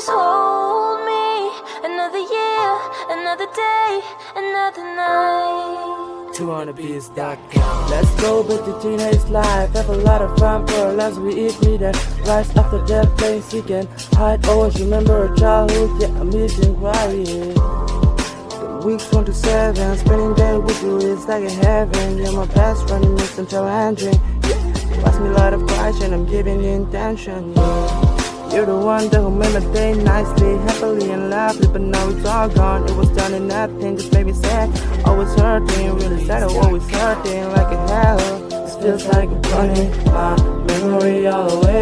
Please hold me. Another year, another day, another night. 200beats.com. Let's go back to teenage life. Have a lot of fun for as we eat meat and rise after that place we can hide. Always remember our childhood, yeah, I'm missing quiet. The weeks 1 to 7, spending day with you is like a heaven. You're my best friend, you miss until ending. You ask me a lot of questions, I'm giving you intention, yeah. You're the one that who made my day nicely, happily and lovely, but now it's all gone. It was done and nothing, just made me sad. Always hurting, really sad, always hurting like a hell. This feels like a bunny, my memory all the way